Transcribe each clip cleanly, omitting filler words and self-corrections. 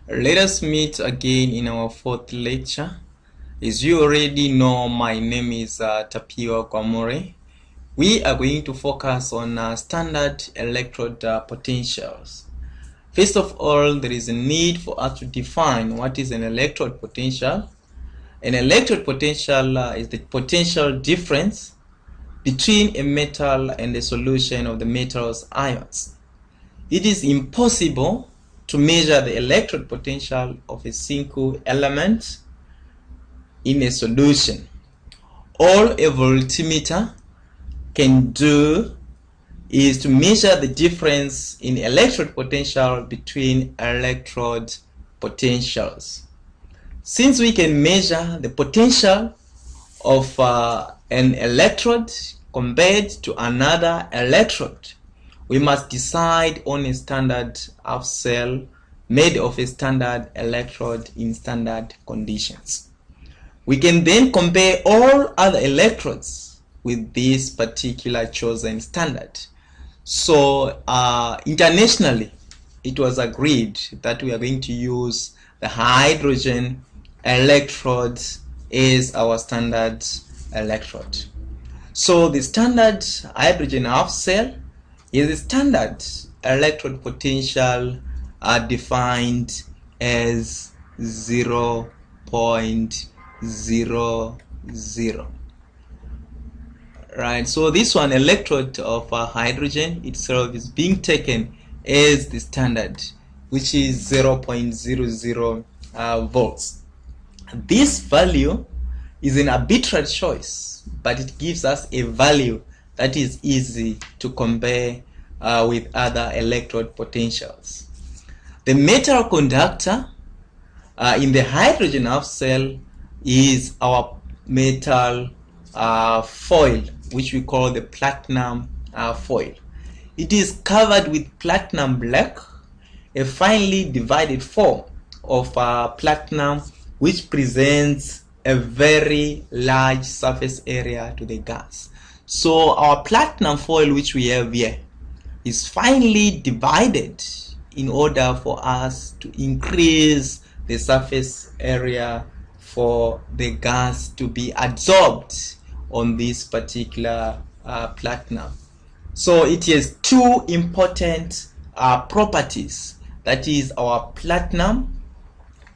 Let us meet again in our fourth lecture. As you already know, my name is Tapio Kwamure. We are going to focus on standard electrode potentials. First of all, there is a need for us to define what is an electrode potential. An electrode potential is the potential difference between a metal and a solution of the metal's ions. It is impossible to measure the electrode potential of a single element in a solution. All a voltmeter can do is to measure the difference in electrode potential between electrode potentials. Since we can measure the potential of an electrode compared to another electrode, we must decide on a standard half cell made of a standard electrode in standard conditions. We can then compare all other electrodes with this particular chosen standard. So internationally, it was agreed that we are going to use the hydrogen electrode as our standard electrode. So the standard hydrogen half cell is a standard electrode potential defined as 0.00. Right, so this one electrode of hydrogen itself is being taken as the standard, which is 0.00 volts. This value is an arbitrary choice, but it gives us a value that is easy to compare with other electrode potentials. The metal conductor in the hydrogen half cell is our metal foil, which we call the platinum foil. It is covered with platinum black, a finely divided form of platinum, which presents a very large surface area to the gas. So our platinum foil, which we have here, is finely divided in order for us to increase the surface area for the gas to be absorbed on this particular platinum. So it has two important properties. That is, our platinum,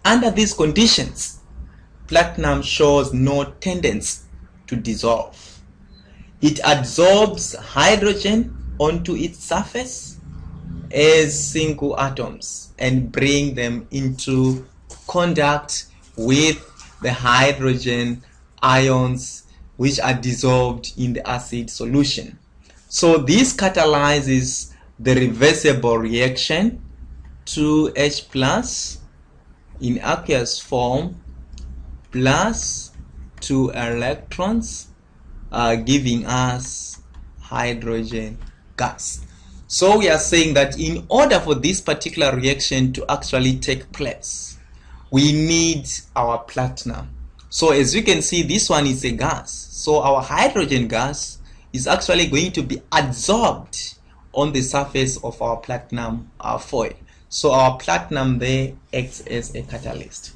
under these conditions, platinum shows no tendency to dissolve. It absorbs hydrogen onto its surface as single atoms and bring them into contact with the hydrogen ions, which are dissolved in the acid solution. So this catalyzes the reversible reaction, 2H plus in aqueous form plus 2 electrons, giving us hydrogen gas. So we are saying that in order for this particular reaction to actually take place, we need our platinum. So as you can see, this one is a gas. So our hydrogen gas is actually going to be absorbed on the surface of our platinum foil. So our platinum there acts as a catalyst.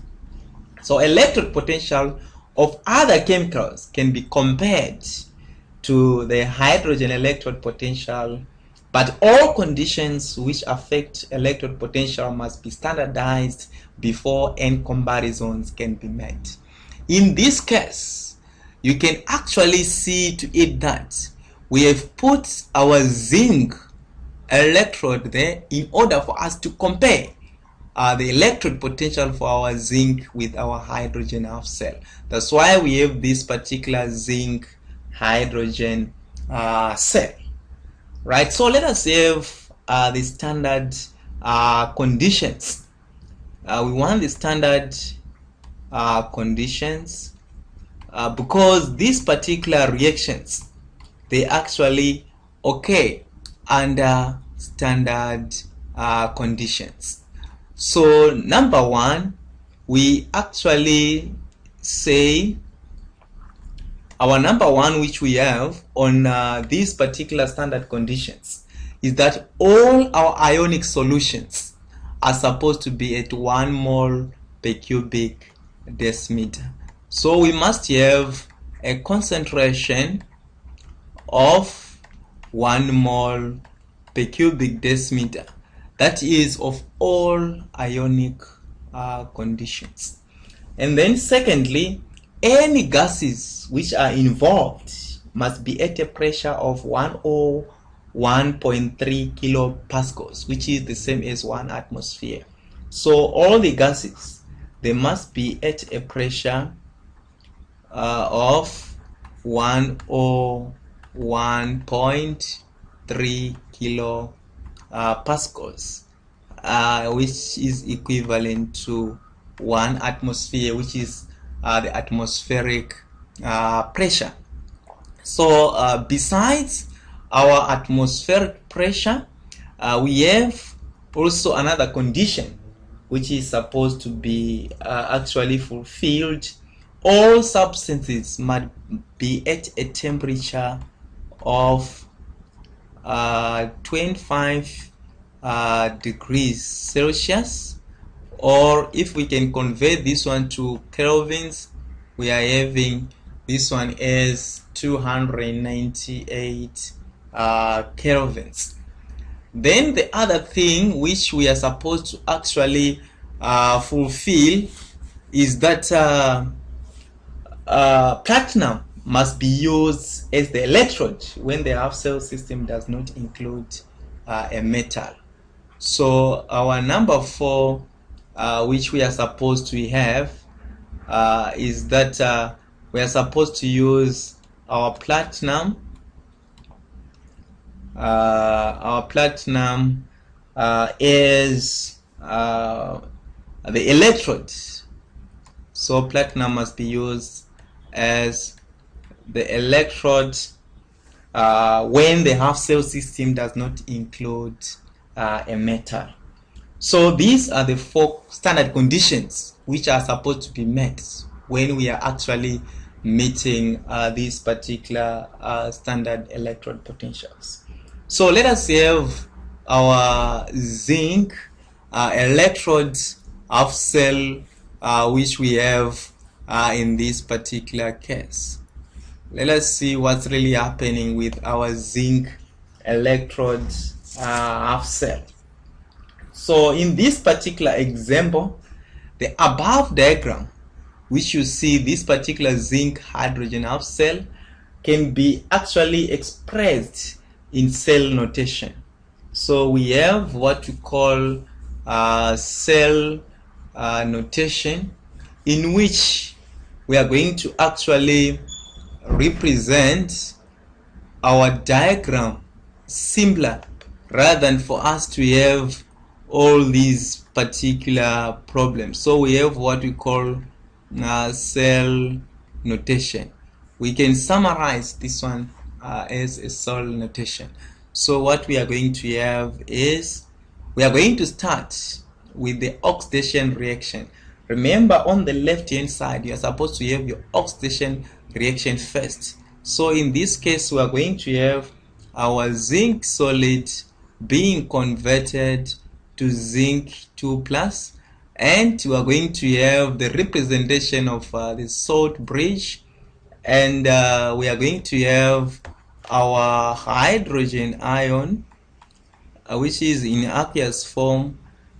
So electrode potential of other chemicals can be compared to the hydrogen electrode potential, but all conditions which affect electrode potential must be standardized before any comparisons can be made. In this case, you can actually see to it that we have put our zinc electrode there in order for us to compare the electrode potential for our zinc with our hydrogen half cell. That's why we have this particular zinc hydrogen cell. Right, so let us have the standard conditions. We want the standard conditions because these particular reactions, they actually occur under standard conditions. So number one, we actually say our number one, which we have on these particular standard conditions, is that all our ionic solutions are supposed to be at 1 mole per cubic decimeter. So we must have a concentration of 1 mole per cubic decimeter, that is of all ionic conditions. And then secondly, any gases which are involved must be at a pressure of 101.3 kilopascals, which is the same as 1 atmosphere. So all the gases, they must be at a pressure of 101.3 kilopascals, which is equivalent to 1 atmosphere, which is the atmospheric pressure. So besides our atmospheric pressure, we have also another condition which is supposed to be actually fulfilled. All substances must be at a temperature of 25 degrees Celsius, or if we can convert this one to kelvins, we are having this one as 298 kelvins. Then the other thing which we are supposed to actually fulfill is that platinum must be used as the electrode when the half-cell system does not include a metal. So our number 4, which we are supposed to have, is that we are supposed to use our platinum is the electrode. So platinum must be used as the electrode when the half-cell system does not include a metal. So these are the 4 standard conditions which are supposed to be met when we are actually meeting these particular standard electrode potentials. So let us have our zinc electrode half cell which we have in this particular case. Let us see what's really happening with our zinc electrode half cell. So in this particular example, the above diagram, which you see this particular zinc hydrogen half cell, can be actually expressed in cell notation. So we have what we call cell notation, in which we are going to actually represent our diagram simpler, rather than for us to have all these particular problems. So we have what we call cell notation. We can summarize this one as a cell notation. So what we are going to have is, we are going to start with the oxidation reaction. Remember, on the left hand side you are supposed to have your oxidation reaction first. So in this case we are going to have our zinc solid being converted to zinc 2+, and we are going to have the representation of the salt bridge, and we are going to have our hydrogen ion which is in aqueous form,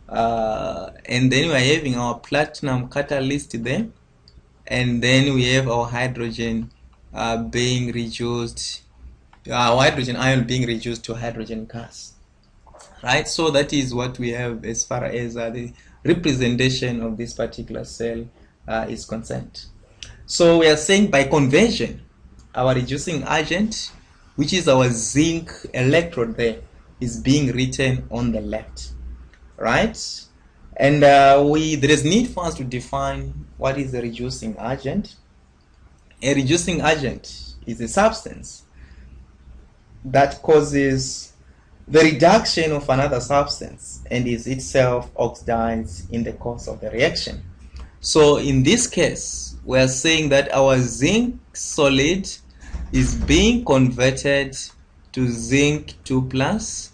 and then we are having our platinum catalyst there, and then we have our hydrogen being reduced, our hydrogen ion being reduced to hydrogen gas. Right, so that is what we have as far as the representation of this particular cell is concerned. So we are saying, by conversion, our reducing agent, which is our zinc electrode there, is being written on the left, right? And there is need for us to define what is the reducing agent. A reducing agent is a substance that causes the reduction of another substance and is itself oxidized in the course of the reaction. So in this case, we are saying that our zinc solid is being converted to zinc 2+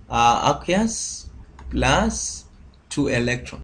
aqueous plus 2 electrons.